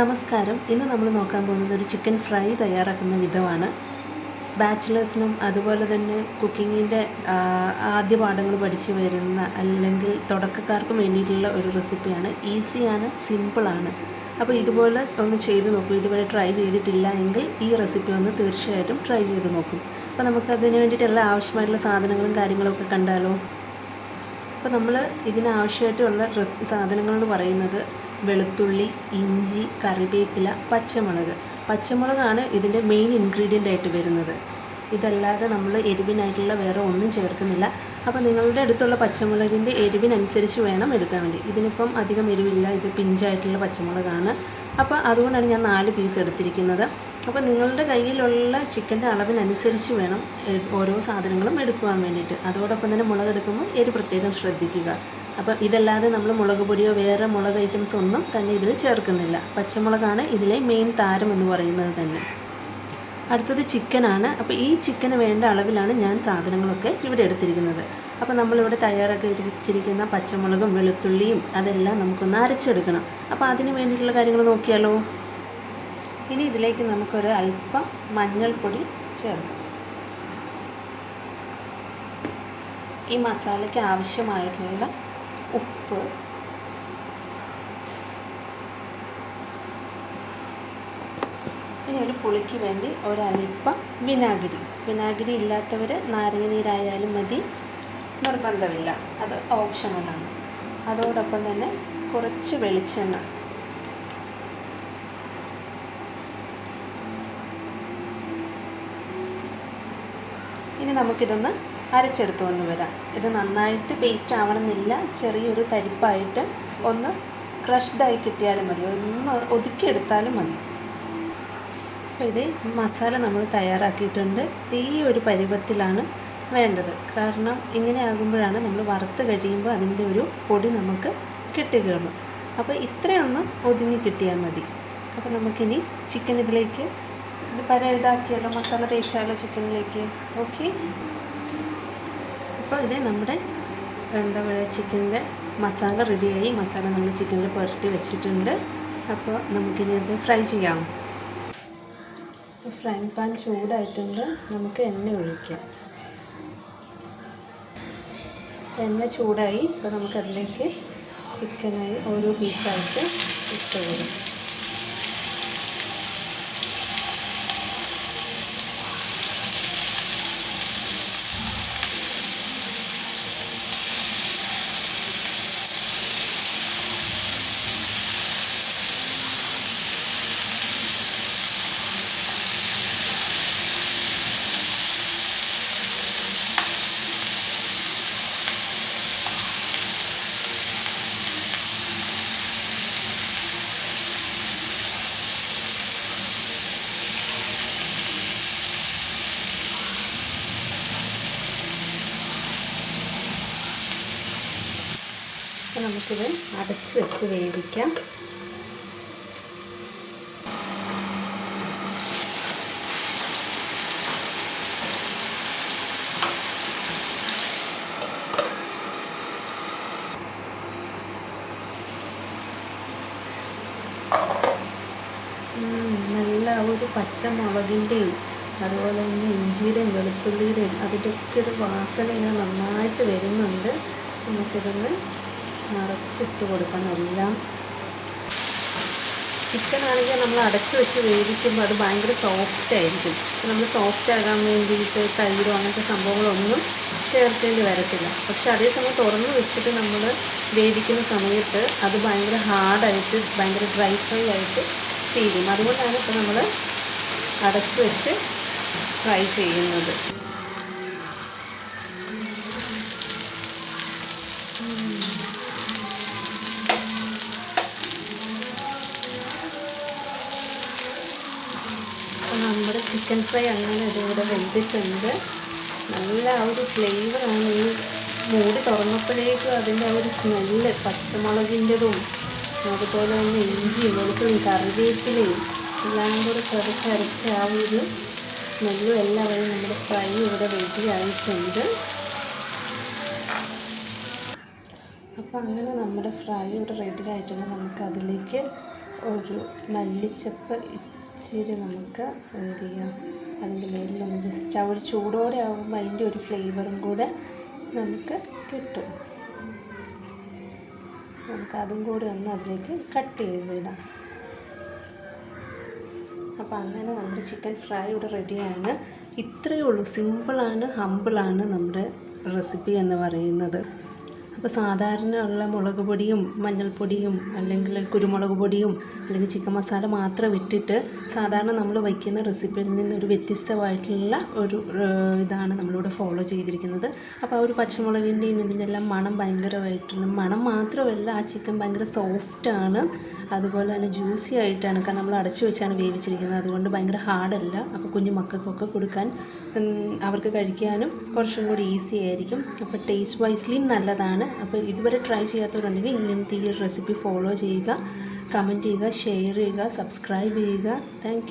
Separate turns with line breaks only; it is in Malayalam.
നമസ്കാരം. ഇന്ന് നമ്മൾ നോക്കാൻ പോകുന്നത് ഒരു ചിക്കൻ ഫ്രൈ തയ്യാറാക്കുന്ന വിധമാണ്. ബാച്ചിലേഴ്സിനും അതുപോലെ തന്നെ കുക്കിങ്ങിൻ്റെ ആദ്യ പാഠങ്ങൾ പഠിച്ചു വരുന്ന അല്ലെങ്കിൽ തുടക്കക്കാർക്കും വേണ്ടിയിട്ടുള്ള ഒരു റെസിപ്പിയാണ്. ഈസിയാണ്, സിമ്പിളാണ്. അപ്പോൾ ഇതുപോലെ ഒന്ന് ചെയ്ത് നോക്കൂ. ഇതുവരെ ട്രൈ ചെയ്തിട്ടില്ല എങ്കിൽ ഈ റെസിപ്പി ഒന്ന് തീർച്ചയായിട്ടും ട്രൈ ചെയ്ത് നോക്കും. അപ്പോൾ നമുക്കതിന് വേണ്ടിയിട്ടുള്ള ആവശ്യമായിട്ടുള്ള സാധനങ്ങളും കാര്യങ്ങളൊക്കെ കണ്ടാലോ. അപ്പോൾ നമ്മൾ ഇതിനാവശ്യമായിട്ടുള്ള സാധനങ്ങളെന്ന് പറയുന്നത് വെളുത്തുള്ളി, ഇഞ്ചി, കറിവേപ്പില, പച്ചമുളകാണ് ഇതിൻ്റെ മെയിൻ ഇൻഗ്രീഡിയൻ്റ് ആയിട്ട് വരുന്നത്. ഇതല്ലാതെ നമ്മൾ എരിവിനായിട്ടുള്ള വേറെ ഒന്നും ചേർക്കുന്നില്ല. അപ്പോൾ നിങ്ങളുടെ അടുത്തുള്ള പച്ചമുളകിൻ്റെ എരിവിനനുസരിച്ച് വേണം എടുക്കാൻ വേണ്ടി. ഇതിനിപ്പം അധികം എരിവില്ല, ഇത് പിഞ്ചായിട്ടുള്ള പച്ചമുളകാണ്. അപ്പോൾ അതുകൊണ്ടാണ് ഞാൻ 4 പീസ് എടുത്തിരിക്കുന്നത്. അപ്പോൾ നിങ്ങളുടെ കയ്യിലുള്ള ചിക്കൻ്റെ അളവിനനുസരിച്ച് വേണം ഓരോ സാധനങ്ങളും എടുക്കുവാൻ വേണ്ടിയിട്ട്. അതോടൊപ്പം തന്നെ മുളകെടുക്കുമ്പോൾ എരിവ് പ്രത്യേകം ശ്രദ്ധിക്കുക. അപ്പം ഇതല്ലാതെ നമ്മൾ മുളക് പൊടിയോ വേറെ മുളക് ഐറ്റംസ് ഒന്നും തന്നെ ഇതിൽ ചേർക്കുന്നില്ല. പച്ചമുളകാണ് ഇതിലെ മെയിൻ താരം എന്ന് പറയുന്നത് തന്നെ. അടുത്തത് ചിക്കനാണ്. അപ്പോൾ ഈ ചിക്കന് വേണ്ട അളവിലാണ് ഞാൻ സാധനങ്ങളൊക്കെ ഇവിടെ എടുത്തിരിക്കുന്നത്. അപ്പോൾ നമ്മളിവിടെ തയ്യാറാക്കി വെച്ചിരിക്കുന്ന പച്ചമുളകും വെളുത്തുള്ളിയും അതെല്ലാം നമുക്കൊന്ന് അരച്ചെടുക്കണം. അപ്പോൾ അതിന് വേണ്ടിയിട്ടുള്ള കാര്യങ്ങൾ നോക്കിയാലോ. ഇനി ഇതിലേക്ക് നമുക്കൊരു അല്പം മഞ്ഞൾപ്പൊടി ചേർക്കാം. ഈ മസാലയ്ക്ക് ആവശ്യമായിട്ടുള്ള ഉപ്പ്, ഇനി ഒരു പുളിക്ക് വേണ്ടി ഒരല്പം വിനാഗിരി ഇല്ലാത്തവർ നാരങ്ങ നീരായാലും മതി, നിർബന്ധമില്ല, അത് ഓപ്ഷണലാണ്. അതോടൊപ്പം തന്നെ കുറച്ച് വെളിച്ചെണ്ണ. ഇനി നമുക്കിതൊന്ന് അരച്ചെടുത്തുകൊണ്ട് വരാം. ഇത് നന്നായിട്ട് പേസ്റ്റ് ആവണമെന്നില്ല, ചെറിയൊരു തരിപ്പായിട്ട് ഒന്ന് ക്രഷ്ഡായി കിട്ടിയാലും മതി, ഒന്ന് ഒതുക്കിയെടുത്താലും മതി. അപ്പോൾ ഇത് മസാല നമ്മൾ തയ്യാറാക്കിയിട്ടുണ്ട്. ഈ ഒരു പരുവത്തിലാണ് വേണ്ടത്. കാരണം ഇങ്ങനെ ആകുമ്പോഴാണ് നമ്മൾ വറുത്ത് കഴിയുമ്പോൾ അതിൻ്റെ ഒരു പൊടി നമുക്ക് കിട്ടുകയുള്ളൂ. അപ്പോൾ ഇത്രയൊന്ന് ഒതുങ്ങി കിട്ടിയാൽ മതി. അപ്പോൾ നമുക്കിനി ചിക്കൻ ഇതിലേക്ക് ഇതാക്കിയാലോ, മസാല തേച്ചാലോ ചിക്കനിലേക്ക്. ഓക്കെ. അപ്പോൾ ഇത് നമ്മുടെ ചിക്കൻ്റെ മസാല റെഡിയായി. മസാല നമ്മൾ ചിക്കനിൽ പുരട്ടി വെച്ചിട്ടുണ്ട്. അപ്പോൾ നമുക്കിനി അത് ഫ്രൈ ചെയ്യാം. ഫ്രൈ പാൻ ചൂടായിട്ടുണ്ട്. നമുക്ക് എണ്ണ ഒഴിക്കാം. എണ്ണ ചൂടായി. അപ്പോൾ നമുക്കതിലേക്ക് ചിക്കനായി ഓരോ പീസായിട്ട് ഇട്ട് കൊടുക്കും. അപ്പോൾ നമുക്കിത് അടച്ച് വെച്ച് വേവിക്കാം. നല്ല ഒരു പച്ചമുളകിൻ്റെയും അതുപോലെ തന്നെ ഇഞ്ചിയുടെയും വെളുത്തുള്ളിയുടെയും അതിൻ്റെയൊക്കെ ഒരു വാസന ഇങ്ങനെ നന്നായിട്ട് വരുന്നുണ്ട്. നമുക്കിതൊന്ന് നിറച്ചിട്ട് കൊടുക്കണം എല്ലാം. ചിക്കനാണെങ്കിൽ നമ്മൾ അടച്ചു വെച്ച് വേവിക്കുമ്പോൾ അത് ഭയങ്കര സോഫ്റ്റ് ആയിരിക്കും. നമ്മൾ സോഫ്റ്റ് ആകാൻ വേണ്ടിയിട്ട് തൈരോ അങ്ങനത്തെ സംഭവങ്ങളൊന്നും ചേർക്കേണ്ടി വരത്തില്ല. പക്ഷെ അതേസമയം തുറന്ന് വെച്ചിട്ട് നമ്മൾ വേവിക്കുന്ന സമയത്ത് അത് ഭയങ്കര ഹാർഡായിട്ട് ഭയങ്കര ഡ്രൈ ഫ്രൈ ആയിട്ട് ഫീൽ ചെയ്യും. അതുകൊണ്ടാണ് ഇപ്പോൾ നമ്മൾ അടച്ചു വെച്ച് ഫ്രൈ ചെയ്യുന്നത്. നമ്മുടെ ചിക്കൻ ഫ്രൈ അങ്ങനെ ഇതിവിടെ വെന്തിട്ടുണ്ട്. നല്ല ഒരു ഫ്ലേവറാണ്. ഈ മൂടി തുറന്നപ്പോഴേക്കും അതിൻ്റെ ഒരു സ്മെല്ല്, പച്ചമുളകിൻ്റെതും അതുപോലെ തന്നെ ഇഞ്ചിയും വെളുത്തുള്ളിയും കറിവേപ്പിലയും എല്ലാം കൂടെ ചതച്ചരച്ച ആ ഒരു സ്മെല്ലും എല്ലാം വഴി നമ്മുടെ ഫ്രൈ ഇവിടെ റെഡി ആയിട്ടുണ്ട്. അപ്പോൾ അങ്ങനെ നമ്മുടെ ഫ്രൈ ഇവിടെ റെഡി ആയിട്ടുണ്ട്. നമുക്കതിലേക്ക് ഒരു മല്ലിച്ചപ്പ് ഇച്ചിരി നമുക്ക് എന്ത് ചെയ്യാം, അതിൻ്റെ മേലിലൊന്ന് ജസ്റ്റ് ആ ഒരു ചൂടോടെ ആകുമ്പോൾ അതിൻ്റെ ഒരു ഫ്ലേവറും കൂടെ നമുക്ക് കിട്ടും. നമുക്കതും കൂടി ഒന്ന് അതിലേക്ക് കട്ട് ചെയ്തിടാം. അപ്പോൾ അങ്ങനെ നമ്മുടെ ചിക്കൻ ഫ്രൈ ഇവിടെ റെഡിയാണ്. ഇത്രയേ ഉള്ളൂ, സിമ്പിളാണ്, ഹമ്പിളാണ് നമ്മുടെ റെസിപ്പി എന്ന് പറയുന്നത്. അപ്പോൾ സാധാരണ ഉള്ള മുളക് പൊടിയും മഞ്ഞൾപ്പൊടിയും അല്ലെങ്കിൽ കുരുമുളക് പൊടിയും അല്ലെങ്കിൽ ചിക്കൻ മസാല മാത്രം ഇട്ടിട്ട് സാധാരണ നമ്മൾ വയ്ക്കുന്ന റെസിപ്പിയിൽ നിന്നൊരു വ്യത്യസ്തമായിട്ടുള്ള ഒരു ഇതാണ് നമ്മളിവിടെ ഫോളോ ചെയ്തിരിക്കുന്നത്. അപ്പോൾ ആ ഒരു പച്ചമുളകിൻ്റെയും ഇതിൻ്റെ എല്ലാം മണം ഭയങ്കരമായിട്ടുണ്ട്. മണം മാത്രമല്ല, ആ ചിക്കൻ ഭയങ്കര സോഫ്റ്റാണ്, അതുപോലെ തന്നെ ജ്യൂസി ആയിട്ടാണ്. കാരണം നമ്മൾ അടച്ചു വെച്ചാണ് വേവിച്ചിരിക്കുന്നത്, അതുകൊണ്ട് ഭയങ്കര ഹാർഡല്ല. അപ്പോൾ കുഞ്ഞു മക്കൾക്കൊക്കെ കൊടുക്കാൻ, അവർക്ക് കഴിക്കാനും കുറച്ചും കൂടി ഈസി ആയിരിക്കും. അപ്പോൾ ടേസ്റ്റ് വൈസ്ലിയും നല്ലതാണ്. അപ്പോൾ ഇതുവരെ ട്രൈ ചെയ്യാത്തവരുണ്ടെങ്കിൽ ഇങ്ങനത്തെ ഈ റെസിപ്പി ഫോളോ ചെയ്യുക, കമൻറ്റ് ചെയ്യുക, ഷെയർ ചെയ്യുക, സബ്സ്ക്രൈബ് ചെയ്യുക. താങ്ക്